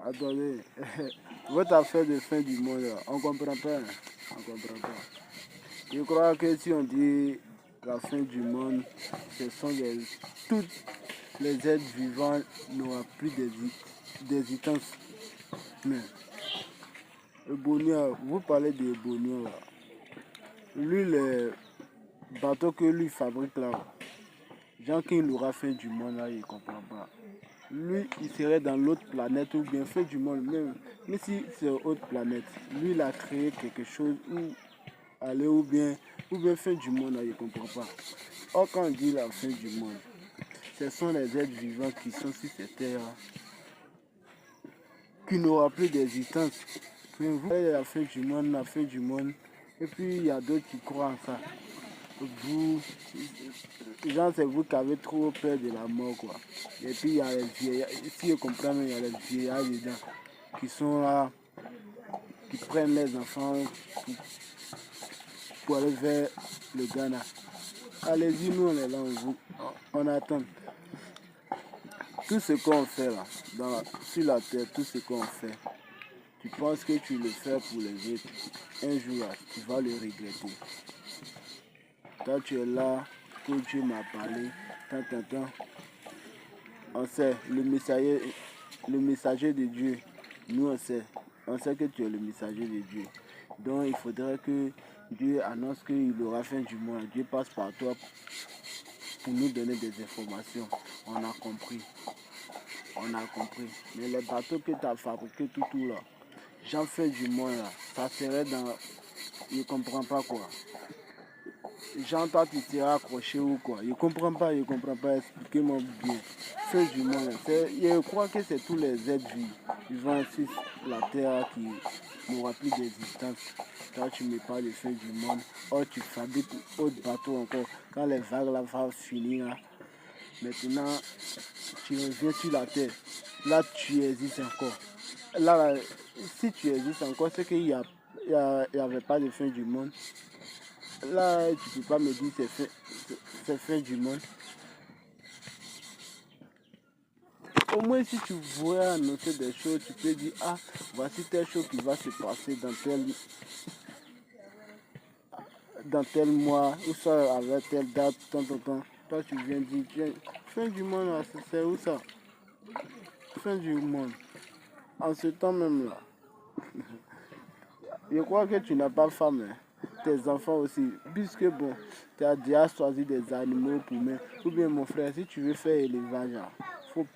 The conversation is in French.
Attendez, votre affaire de fin du monde, on ne comprend pas. On comprend pas. Je crois que si on dit la fin du monde, ce sont toutes les êtres vivants n'auront plus d'existence. Mais le bonheur, vous parlez de bonheur. Lui, le bateau que lui fabrique là, Jean qu'il aura fin du monde là, il ne comprend pas. Lui, il serait dans l'autre planète ou bien fin du monde, même si c'est une autre planète. Lui, il a créé quelque chose où aller ou bien fin du monde, là, il ne comprend pas. Or, quand on dit la fin du monde, ce sont les êtres vivants qui sont sur cette terre, qui n'aura plus d'existence. Vous voyez la fin du monde, et puis il y a d'autres qui croient en ça. Vous, genre, c'est vous qui avez trop peur de la mort, quoi. Et puis il y a les vieillards, si je comprends, il y a les vieillards dedans qui sont là, qui prennent les enfants pour aller vers le Ghana. Allez-y, nous on est là, on attend. Tout ce qu'on fait là, sur la terre, tout ce qu'on fait, tu penses que tu le fais pour les autres. Un jour là, tu vas le regretter. Toi tu es là, que Dieu m'a parlé, tant. On sait, le messager de Dieu, nous on sait que tu es le messager de Dieu. Donc il faudrait que Dieu annonce qu'il aura fin du monde. Dieu passe par toi pour nous donner des informations. On a compris. Mais les bateaux que tu as fabriqués tout là, j'en fais du monde là, ça serait dans... Je ne comprends pas quoi. Jean, toi tu seras accroché ou quoi? Je ne comprends pas, expliquez-moi bien. Fin du monde, je crois que c'est tous les êtres vivants sur la terre qui n'aura plus d'existence. Toi tu me parles de fin du monde, or tu fabriques autre bateau encore. Quand les vagues là vont finir, là, maintenant tu reviens sur la terre. Là tu existes encore. Là, si tu existes encore, c'est qu'il n'y avait pas de fin du monde. Là, tu ne peux pas me dire que c'est fin du monde. Au moins, si tu voudrais annoncer des choses, tu peux dire, ah, voici telle chose qui va se passer dans tel mois, ou ça avec telle date, tant. Toi, tu viens dire, tiens, fin du monde, c'est où ça? Fin du monde. En ce temps même là. Je crois que tu n'as pas femme, hein. Tes enfants aussi, puisque bon, tu as déjà choisi des animaux pour moi. Ou bien mon frère, si tu veux faire élevage, faut pas